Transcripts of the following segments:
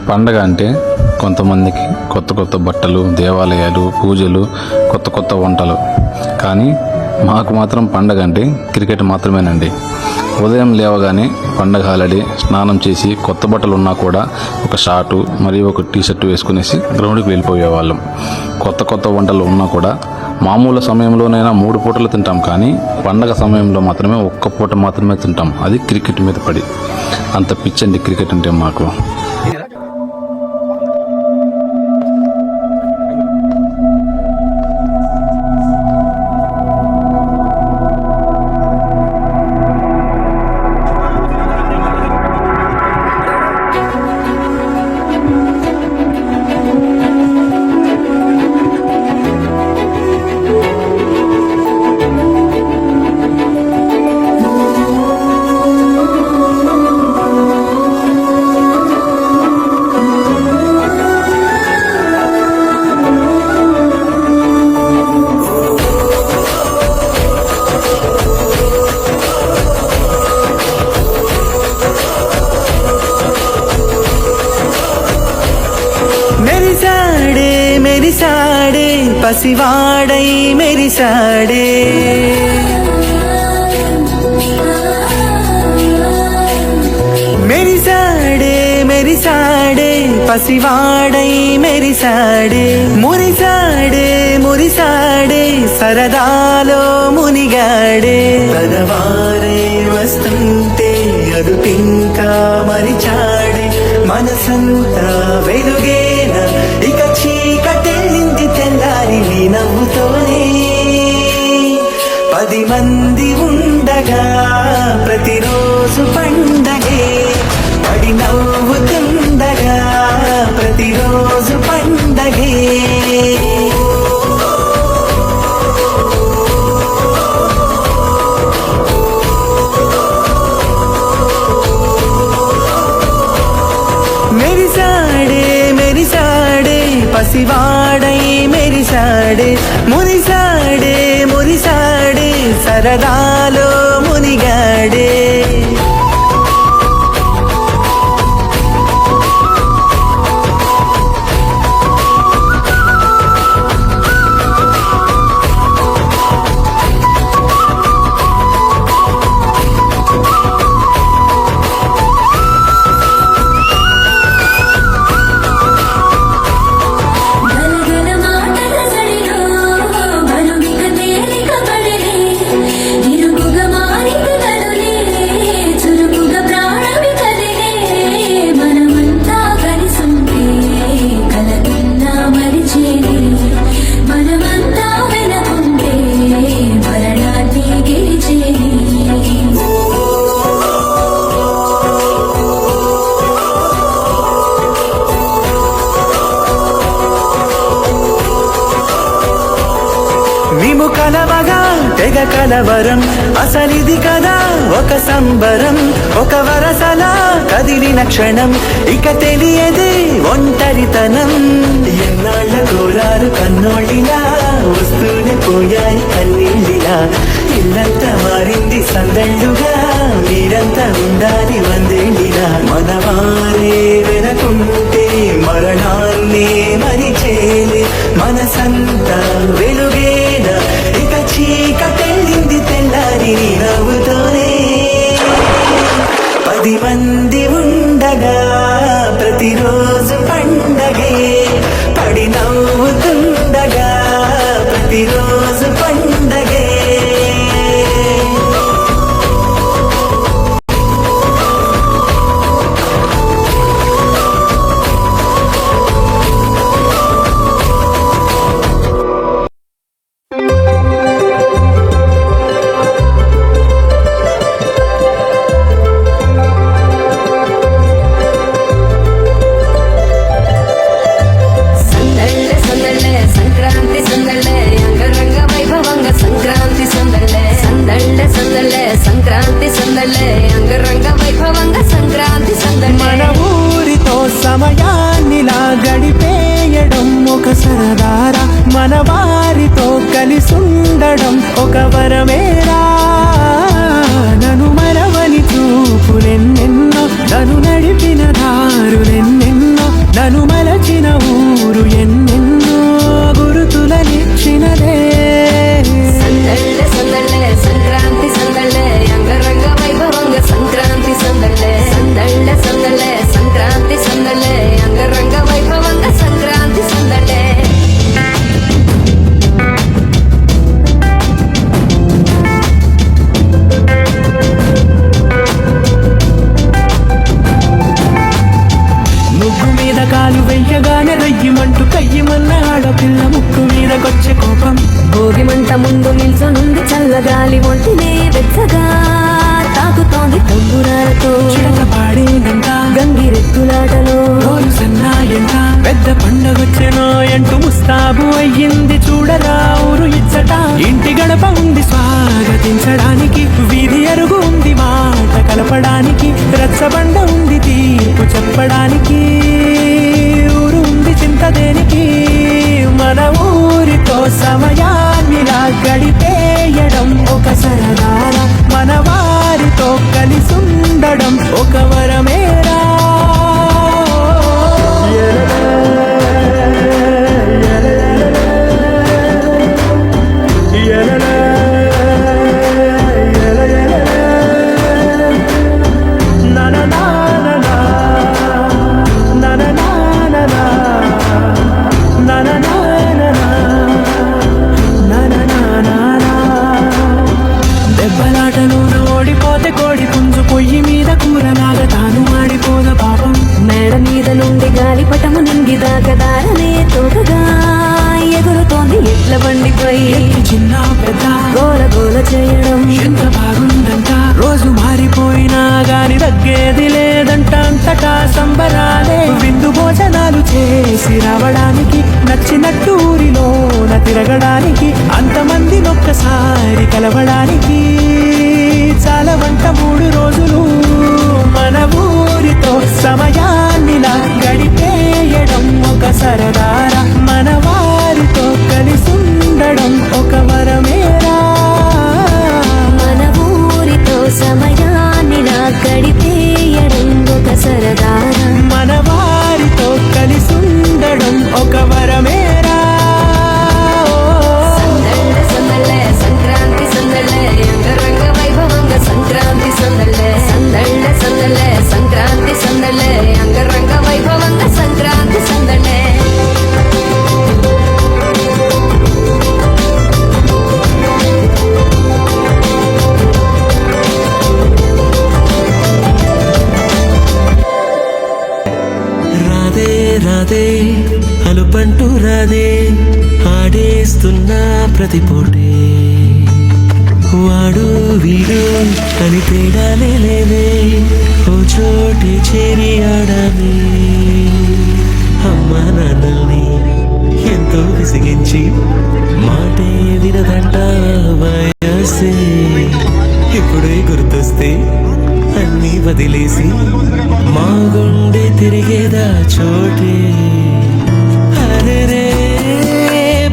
పండగ అంటే కొంతమందికి కొత్త కొత్త బట్టలు, దేవాలయాలు, పూజలు, కొత్త కొత్త వంటలు. కానీ మాకు మాత్రం పండగ అంటే క్రికెట్ మాత్రమేనండి. ఉదయం లేవగానే పండగ హాలిడే, స్నానం చేసి కొత్త బట్టలు ఉన్నా కూడా ఒక షార్టు మరియు ఒక టీషర్టు వేసుకునేసి గ్రౌండ్కి వెళ్ళిపోయేవాళ్ళం. కొత్త కొత్త వంటలు ఉన్నా కూడా మామూలు సమయంలోనైనా 3 పూటలు తింటాం, కానీ పండగ సమయంలో మాత్రమే ఒక్క పూట మాత్రమే తింటాం. అది క్రికెట్ మీద పడి. అంత పిచ్చండి క్రికెట్ అంటే మాకు. మెరిసాడే పసివాడై మెరిసాడే, మెరిసాడే మెరిసాడే పసివాడై మెరిసాడే, మురిసాడే మురిసాడే సరదాలో మునిగాడే. పదవారే వస్తుంటే అదుపింకా మరిచాడే, మనసంతా వెలుగేనా ఇక చీకటెళ్ళింది తెల్లారి నీ నవ్వుతోనే. 10 మంది ఉండగా ప్రతిరోజు పండగే, పడి నవ్వుతుండగా ప్రతిరోజు పండగే. మెరిసాడే మెరిసాడే పసివాడై మెరిసాడే, మురిసాడే మురిసాడే సరదాలో మునిగాడే. మేము కలవగా తెగ కలవరం, అసలిది కదా ఒక సంబరం. ఒక వరసలా కదిలిన క్షణం, ఇక తెలియదే ఒంటరితనం. ఎన్నాళ్ళ కోరారు కన్నోళ్ళిలా, వస్తూనే పోయాయి కన్నీళ్ళిలా. ఇల్లంతా మారింది సందళ్ళుగా, మీరంతా ఉండాలి వందేళ్ళిలా. మనవారే వెనకుంటే మరణాన్నే మరిచేలే, మనసంతా వెలుగేనా ఇక చీకటెళ్ళింది తెల్లారి నీ నవ్వుతోనే. 10 మంది ఉండగా ప్రతిరోజు పండగే, పడి నవ్వుతుండగా ప్రతిరోజు పండగే. సమయాన్నిలా గడిపేయడం ఒక సరదారా, మన వారితో కలిసుండడం ఒక వరమేరా. నన్ను మరవని చూపులెన్నెన్నో, నన్ను నడిపిన దారులెన్నెన్నో, కాలు వెయ్యగానే రయ్యమంటూ కయ్యమన్న ఆడపిల్ల ముక్కు మీదకొచ్చే కోపం. భోగి మంట ముందు నిల్చొనుంది చల్లగాలి ఒంటినే వెచ్చగా తాకుతోంది తంబురాలతో చిడక పాడేనంట గంగిరెద్దులాటలో రోజు సన్నాయంట పెద్ద పండగొచ్చెనో ఎంటూ ముస్తాబు అయ్యింది చూడరా ఊరు ఇచ్చట. ఇంటి గడప ఉంది స్వాగతించడానికి, వీధి అరుగు ఉంది మాట కలపడానికి, రచ్చబండ ఉంది తీర్పు చెప్పడానికి, ఊరు ఉంది చింత దేనికి. మన ఊరితో సమయాన్నిలా గడిపేయడం ఒక సరదారా, మన వారితో కలిసుండడం ఒక వరమేరా. దెబ్బలాటలోన ఓడిపోతే కోడి పుంజు పొయ్యి మీద కూరలాగా తాను ఆడిపోద పాపం. మేడ మీద నుండి గాలిపటము నింగి దాకదారనే తోకగా ఎగురుతోంది ఎడ్ల బండిపై చిన్న పెద్ద గోల గోల చేయడం ఎంత బాగుందంట. రోజు మారిపోయినా గాని తగ్గేది లేదంట, అంతటా సంబరాలే. విందు భోజనాలు చేసి రావడానికి, నచ్చినట్టు ఊరిలోన తిరగడానికి, అంతమంది ఒక్కసారి కలవడానికి చాలా వంట 3 రోజులు. మన ఊరితో సమయాన్నిలా గడిపేయడం ఒక సరదారా, మన వారితో కలిసుండడం ఒక వరమేరా. మన ఊరితో సమయాన్నిలా గడిపేయడం ఒక సరదారా, మన వారితో కలిసుండడం ఒక వరమేరా. సందళ్ళ సందళ్ళే సంక్రాంతి సందళ్ళే అంగరంగ వైభవంగా సంక్రాంతి సందళ్ళే. సందళ్ళ సందళ్ళే సంక్రాంతి సందళ్ళే అంగరంగ వైభవంగా సంక్రాంతి సందళ్ళే. రాదే రాదే అలుపంటూ రాదే, ఆడేస్తున్నా ప్రతి పూటే. వాడు వీడు అని తేడాలే లేవే, ఓ చోటి చేరి ఆడామే. అమ్మ నాన్నల్ని ఎంతో విసిగించి మాటే వినదంట వయసే. ఇప్పుడే గుర్తొస్తే అన్నీ వదిలేసి మా గుండె తిరిగేదా చోటే. అరే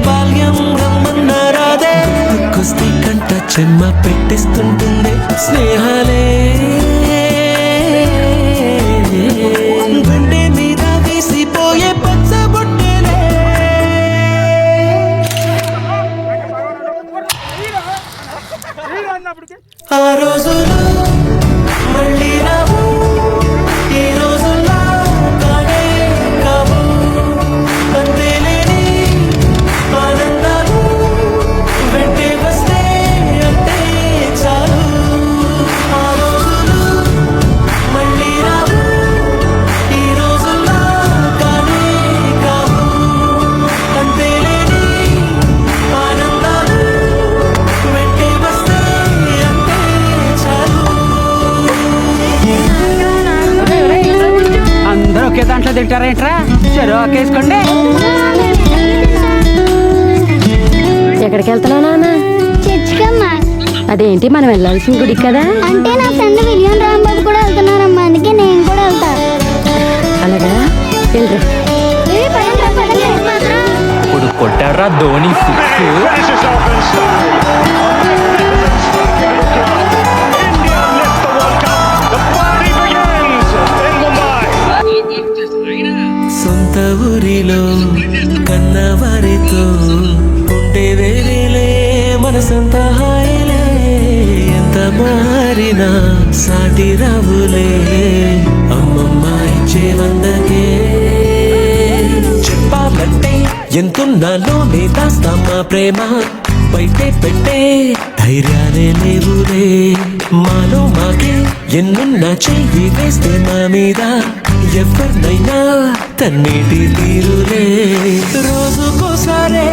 బాల్యం రమ్మన్నారాదే, కొస్తే కంట చెమ్మ పెట్టిస్తుంటుంది స్నేహాలే. గుండె మీద వేసిపోయే పచ్చబొట్టెలే. ఆ రోజులు మళ్ళీ రావు, ఈ రోజుల్లో కానే కావు. అంతేలేని ఆనందాలు వెంటే వస్తే అంతే చాలు. ఆ రోజులు మళ్ళీ రావు, ఈ రోజుల్లో కానే కావు. అంతేలేని ఆనందాలు వెంటే వస్తే అంతే చాలు. అందరూ ఒకే దాంట్లో తింటారేంట్రా? చెరువు ఒకేసుకోండి. ఎక్కడికి వెళ్తున్నావు నాన్న? చర్చికమ్మా. అదేంటి మనం వెళ్ళాల్సిన గుడి కదా? అంటే నా ఫ్రెండ్ విలియం రాంబాబు కూడా వెళ్తున్నారమ్మా, అందుకే నేను కూడా వెళ్తా. అలాగా వెళ్ళరు. ఇప్పుడు కొట్టాడ్రా ధోని సిక్స్. సొంత ఊరిలో కన్నవారితో ఉండే వేరేలే మనసంత హాయిలే. ఎంత మారినా సాటి రావులే అమ్మమ్మ ఇచ్చే వందకే. చెప్పాలంటే ఎంతున్నాలో దాస్తామా ప్రేమ, బయటే పెట్టే ధైర్యాలే లేవులే. మాలో మాకే ఎన్నున్నా చెయ్యి వేస్తే మా మీద ఎవరినైనా తన్నేటి తీరులే రోజుకోసారే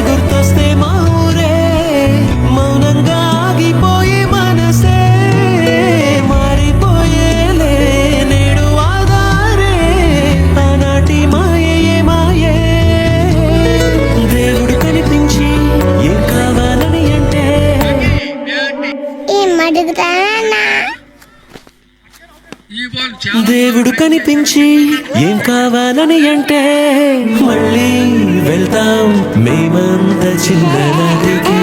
గుర్తొస్తే మా ఊరే మౌనంగా ఆగిపోయే మనసే మారిపోయేలే నేడు ఆధారే ఆనాటి మాయే మాయే దేవుడు కనిపించి ఏం కావాలని అంటే ఏం అడుగుతానన్నా దేవుడు కనిపించి ఏం కావాలని అంటే మళ్ళీ వెళ్తాం మేమంత చిన్ననాటికి